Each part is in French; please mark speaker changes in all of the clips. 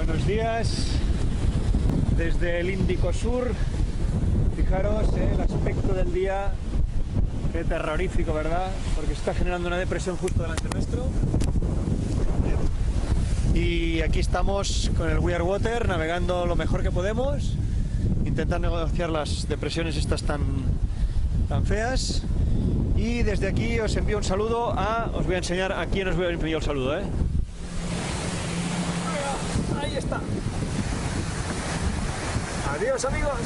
Speaker 1: Buenos días desde el Índico Sur. Fijaros el aspecto del día, qué terrorífico, ¿verdad? Porque está generando una depresión justo delante nuestro. Y aquí estamos con el We Are Water, navegando lo mejor que podemos, intentando negociar las depresiones estas tan feas. Y desde aquí os envío un saludo os voy a enseñar a quién os voy a enviar el saludo, Ahí está. Adiós, amigos.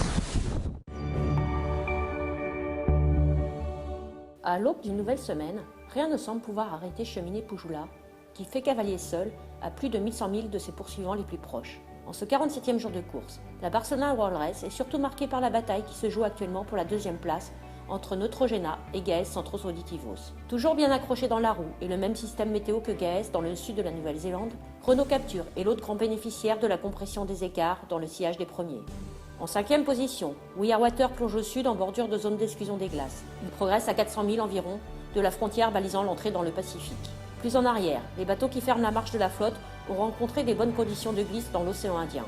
Speaker 2: À l'aube d'une nouvelle semaine, rien ne semble pouvoir arrêter Cheminée Poujoula, qui fait cavalier seul à plus de 1100 milles de ses poursuivants les plus proches. En ce 47e jour de course, la Barcelona World Race est surtout marquée par la bataille qui se joue actuellement pour la deuxième place entre Neutrogena et Gaes Centros Auditivos. Toujours bien accroché dans la roue et le même système météo que Gaes dans le sud de la Nouvelle-Zélande, Renault Capture est l'autre grand bénéficiaire de la compression des écarts dans le sillage des premiers. En 5e position, We Are Water plonge au sud en bordure de zone d'exclusion des glaces. Il progresse à 400 milles environ de la frontière balisant l'entrée dans le Pacifique. Plus en arrière, les bateaux qui ferment la marche de la flotte ont rencontré des bonnes conditions de glisse dans l'océan Indien.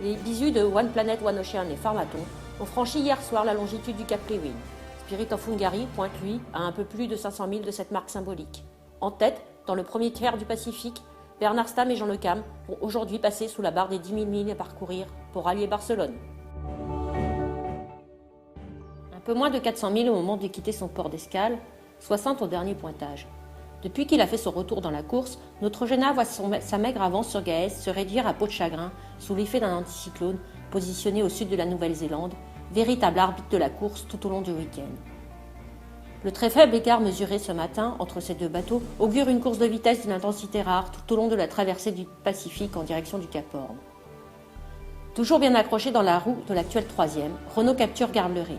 Speaker 2: Les bisous de One Planet, One Ocean et Pharmaton ont franchi hier soir la longitude du Cap Lewin. Spirit of Hungary pointe, lui, à un peu plus de 500 milles de cette marque symbolique. En tête, dans le premier tiers du Pacifique, Bernard Stamm et Jean Le Cam vont aujourd'hui passer sous la barre des 10 000 milles à parcourir pour rallier Barcelone. Un peu moins de 400 milles au moment de quitter son port d'escale, 60 au dernier pointage. Depuis qu'il a fait son retour dans la course, Neutrogena voit sa maigre avance sur Gaes se réduire à peau de chagrin sous l'effet d'un anticyclone positionné au sud de la Nouvelle-Zélande, véritable arbitre de la course tout au long du week-end. Le très faible écart mesuré ce matin entre ces deux bateaux augure une course de vitesse d'une intensité rare tout au long de la traversée du Pacifique en direction du Cap Horn. Toujours bien accroché dans la roue de l'actuel troisième, Renault Capture garde le rythme.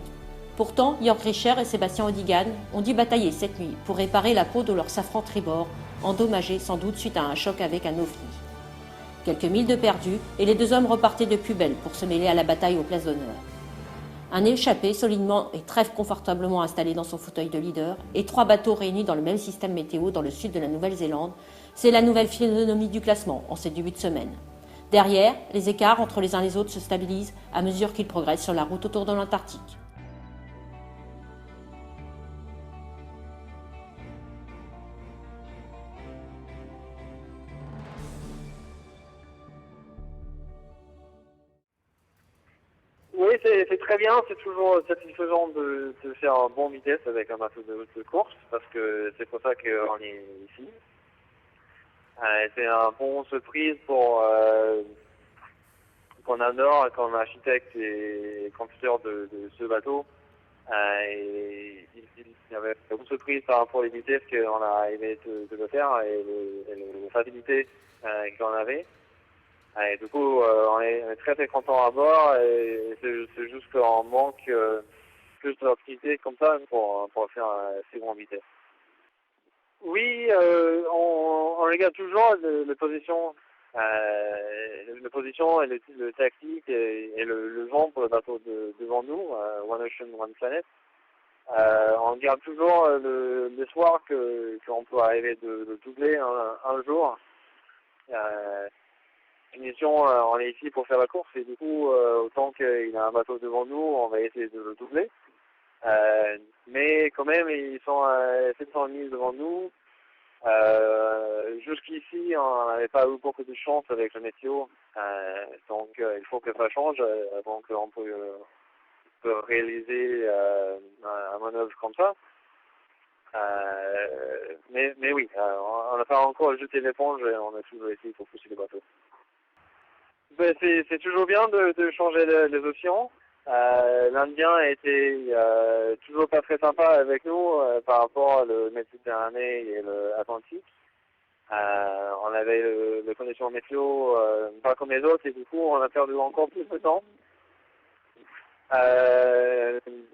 Speaker 2: Pourtant, Jörg Richer et Sébastien Odigan ont dû batailler cette nuit pour réparer la peau de leur safran tribord, endommagé sans doute suite à un choc avec un ovni. Quelques milles de perdu et les deux hommes repartaient de plus belle pour se mêler à la bataille aux places d'honneur. Un échappé solidement et très confortablement installé dans son fauteuil de leader et 3 bateaux réunis dans le même système météo dans le sud de la Nouvelle-Zélande, c'est la nouvelle physionomie du classement en ces débuts de semaine. Derrière, les écarts entre les uns et les autres se stabilisent à mesure qu'ils progressent sur la route autour de l'Antarctique.
Speaker 3: Oui, c'est très bien, c'est toujours satisfaisant de faire un bon vitesse avec un bateau de course, parce que c'est pour ça qu'on est ici. C'est un bon surprise pour Nandor comme architecte et constructeur de ce bateau. Il y avait beaucoup de surprises par rapport aux vitesses qu'on a arrivé de le faire et la facilité qu'on avait. Et du coup, on est très très content à bord et c'est juste qu'on manque plus d'activité comme ça pour faire ces grandes vitesses. Oui, on regarde toujours les positions, la position et le tactique et le vent pour le bateau devant nous, One Ocean, One Planet. On regarde toujours l'espoir qu'on peut arriver de doubler un jour. Mission, on est ici pour faire la course et du coup, autant qu'il y a un bateau devant nous, on va essayer de le doubler. Mais quand même, ils sont à 700 milles devant nous. Jusqu'ici, on n'avait pas eu beaucoup de chance avec le météo, donc il faut que ça change avant qu'on peut réaliser un manœuvre comme ça. Mais oui, on n'a pas encore jeté l'éponge et on a toujours essayé pour pousser le bateau. Ben, c'est toujours bien de changer les options. L'Indien était toujours pas très sympa avec nous par rapport au Méditerranée et l'Atlantique. On avait les conditions météo pas comme les autres et du coup on a perdu encore plus de temps.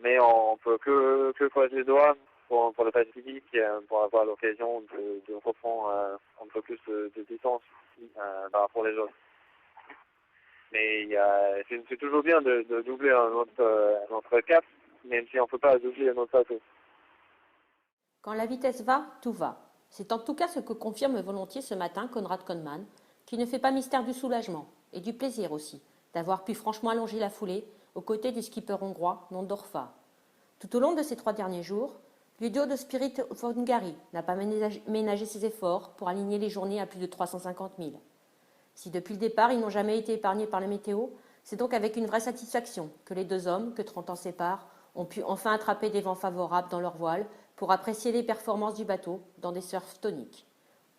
Speaker 3: Mais on peut que croiser les doigts pour le Pacifique pour avoir l'occasion de reprendre un peu plus de distance par rapport aux autres. Mais c'est toujours bien de doubler notre cap, même si on ne peut pas doubler notre bateau.
Speaker 2: Quand la vitesse va, tout va. C'est en tout cas ce que confirme volontiers ce matin Konrad Kohnmann, qui ne fait pas mystère du soulagement et du plaisir aussi d'avoir pu franchement allonger la foulée aux côtés du skipper hongrois Nondorfa. Tout au long de ces 3 derniers jours, Ludo de Spirit of Hungary n'a pas ménagé ses efforts pour aligner les journées à plus de 350 000. Si depuis le départ ils n'ont jamais été épargnés par la météo, c'est donc avec une vraie satisfaction que les 2 hommes, que 30 ans séparent, ont pu enfin attraper des vents favorables dans leur voile pour apprécier les performances du bateau dans des surfs toniques.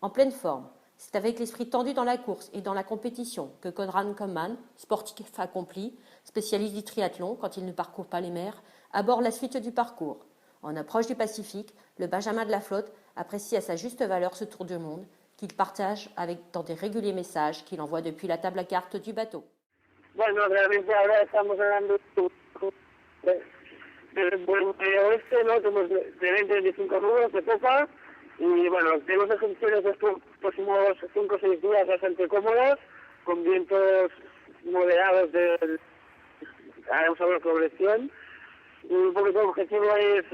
Speaker 2: En pleine forme, c'est avec l'esprit tendu dans la course et dans la compétition que Konrad Koeman, sportif accompli, spécialiste du triathlon quand il ne parcourt pas les mers, aborde la suite du parcours. En approche du Pacifique, le Benjamin de la flotte apprécie à sa juste valeur ce tour du monde qu'il partage dans des réguliers messages qu'il envoie depuis la table à cartes du bateau.
Speaker 4: Bueno, realmente ahora estamos hablando del oeste, ¿no? Tenemos de 20-25 nudos de popa y bueno, tenemos ejecuciones de estos próximos 5 o 6 días bastante cómodas, con vientos moderados vamos a ver, progresión. Y un poquito el objetivo es,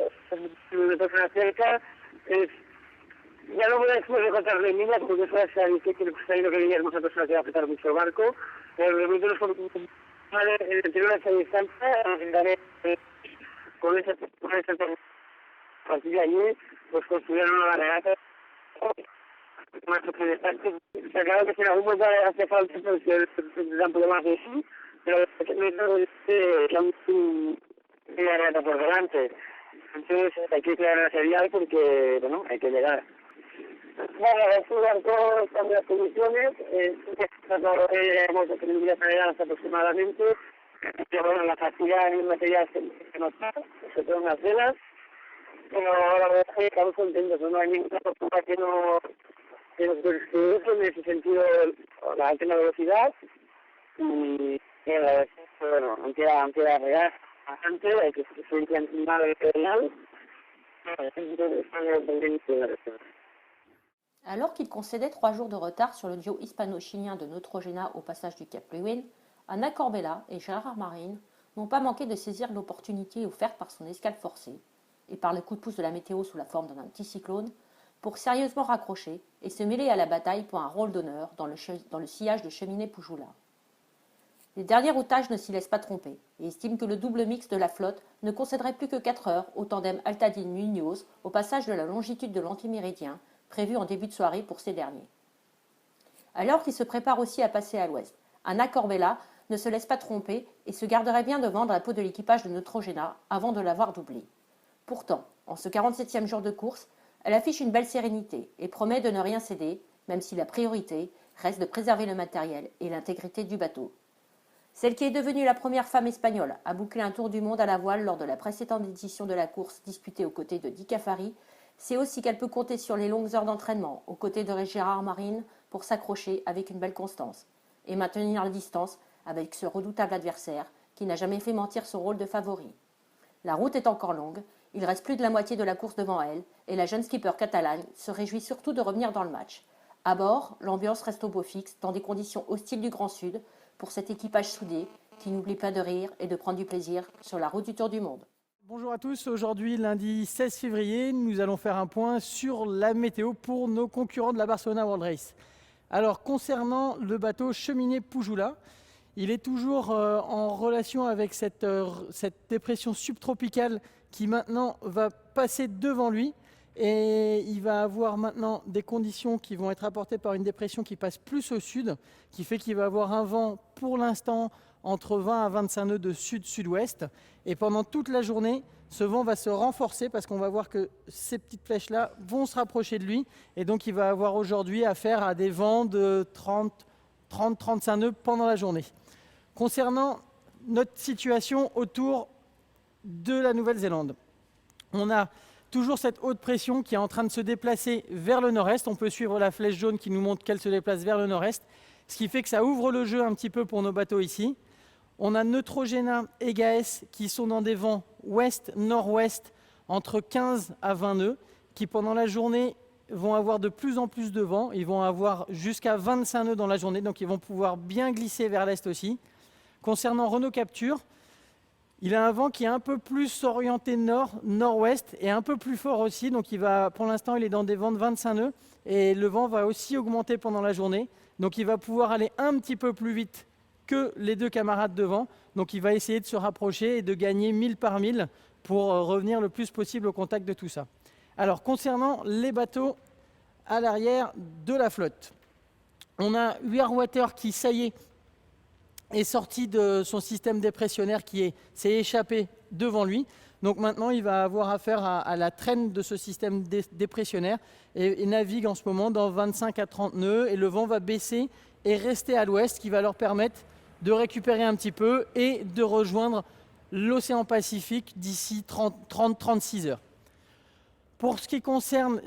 Speaker 4: de persona cerca, es, ya no voy a después de contarle en línea, porque eso va a ser difícil, está viendo que Guillermo es una persona que va a apretar mucho el barco, pero de momento en el interior de esa distancia, intentaré con esa a partir de allí, pues construir una regata más interesante. Está claro que si en algún momento hace falta, pues tendrán problemas de sí, pero una regata por delante. Entonces hay que crear el serial porque, bueno, hay que llegar. Bueno, estudian todas las condiciones, hemos de tener días navegadas aproximadamente, pero bueno, la fatiga en el material se nota, se ponen las velas, pero la verdad es que estamos contentos, no hay ninguna tortuga que nos descubierto en ese sentido la alta velocidad y la verdad es que, bueno, aunque la regata bastante, hay que se encima del material, entonces estamos pendientes de la reserva.
Speaker 2: Alors qu'il concédait 3 jours de retard sur le duo hispano-chilien de Neutrogena au passage du Cap Lewin, Anna Corbella et Gérard Marine n'ont pas manqué de saisir l'opportunité offerte par son escale forcée et par le coup de pouce de la météo sous la forme d'un anticyclone pour sérieusement raccrocher et se mêler à la bataille pour un rôle d'honneur dans le sillage de cheminée Pujula. Les derniers routages ne s'y laissent pas tromper et estiment que le double mix de la flotte ne concéderait plus que 4 heures au tandem Altadine-Muñoz au passage de la longitude de l'antiméridien prévu en début de soirée pour ces derniers. Alors qu'il se prépare aussi à passer à l'ouest, Anna Corbella ne se laisse pas tromper et se garderait bien de vendre la peau de l'équipage de Neutrogena avant de l'avoir doublé. Pourtant, en ce 47e jour de course, elle affiche une belle sérénité et promet de ne rien céder, même si la priorité reste de préserver le matériel et l'intégrité du bateau. Celle qui est devenue la première femme espagnole à boucler un tour du monde à la voile lors de la précédente édition de la course disputée aux côtés de Di Cafari, c'est aussi qu'elle peut compter sur les longues heures d'entraînement aux côtés de Gérard Marine pour s'accrocher avec une belle constance et maintenir la distance avec ce redoutable adversaire qui n'a jamais fait mentir son rôle de favori. La route est encore longue, il reste plus de la moitié de la course devant elle et la jeune skipper catalane se réjouit surtout de revenir dans le match. À bord, l'ambiance reste au beau fixe dans des conditions hostiles du Grand Sud pour cet équipage soudé qui n'oublie pas de rire et de prendre du plaisir sur la route du Tour du Monde.
Speaker 5: Bonjour à tous, aujourd'hui lundi 16 février, nous allons faire un point sur la météo pour nos concurrents de la Barcelona World Race. Alors concernant le bateau cheminée Pujula, il est toujours en relation avec cette dépression subtropicale qui maintenant va passer devant lui et il va avoir maintenant des conditions qui vont être apportées par une dépression qui passe plus au sud, qui fait qu'il va avoir un vent pour l'instant entre 20 à 25 nœuds de sud-sud-ouest. Et pendant toute la journée, ce vent va se renforcer parce qu'on va voir que ces petites flèches-là vont se rapprocher de lui. Et donc, il va avoir aujourd'hui affaire à des vents de 30-35 nœuds pendant la journée. Concernant notre situation autour de la Nouvelle-Zélande, on a toujours cette haute pression qui est en train de se déplacer vers le nord-est. On peut suivre la flèche jaune qui nous montre qu'elle se déplace vers le nord-est, ce qui fait que ça ouvre le jeu un petit peu pour nos bateaux ici. On a Neutrogena et Gaes qui sont dans des vents ouest-nord-ouest entre 15 à 20 nœuds, qui pendant la journée vont avoir de plus en plus de vent. Ils vont avoir jusqu'à 25 nœuds dans la journée, donc ils vont pouvoir bien glisser vers l'est aussi. Concernant Renault Capture, il a un vent qui est un peu plus orienté nord-nord-ouest et un peu plus fort aussi. Donc pour l'instant, il est dans des vents de 25 nœuds et le vent va aussi augmenter pendant la journée. Donc il va pouvoir aller un petit peu plus vite que les 2 camarades devant. Donc il va essayer de se rapprocher et de gagner 1000 par 1000 pour revenir le plus possible au contact de tout ça. Alors concernant les bateaux à l'arrière de la flotte, on a Weirwater qui, ça y est sorti de son système dépressionnaire qui s'est échappé devant lui. Donc maintenant, il va avoir affaire à la traîne de ce système dépressionnaire et navigue en ce moment dans 25 à 30 nœuds et le vent va baisser et rester à l'ouest, qui va leur permettre de récupérer un petit peu et de rejoindre l'océan Pacifique d'ici 30-36 heures. Pour ce qui concerne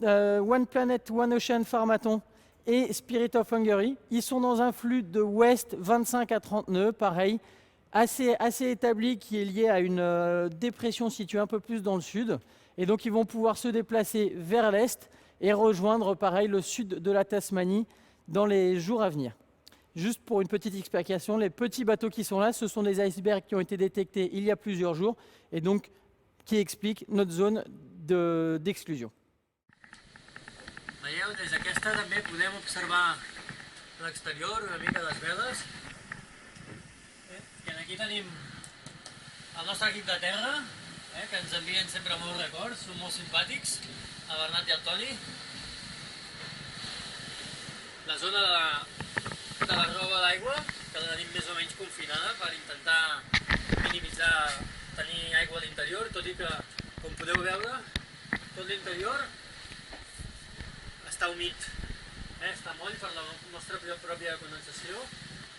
Speaker 5: One Planet, One Ocean, Pharmaton et Spirit of Hungary, ils sont dans un flux de ouest 25 à 30 nœuds, pareil, assez établi, qui est lié à une dépression située un peu plus dans le sud. Et donc ils vont pouvoir se déplacer vers l'est et rejoindre pareil le sud de la Tasmanie dans les jours à venir. Juste pour une petite explication, les petits bateaux qui sont là, ce sont des icebergs qui ont été détectés il y a plusieurs jours et donc qui expliquent notre zone d'exclusion.
Speaker 6: Veieu, des d'aquesta també podem observar l'exterior, una mica les veles. I aquí tenim el nostre equip de terra, que ens envien sempre molts records, són molt simpàtics, el Bernat i el Toni. La zona de la roba d'aigua, que la tenim més o menys confinada per intentar minimitzar tenir aigua a l'interior, tot i que, com podeu veure, tot l'interior està humit, està moll per la nostra pròpia condensació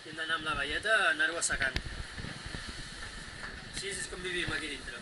Speaker 6: i hem d'anar amb la velleta a anar-ho assecant. Així és com vivim aquí dintre.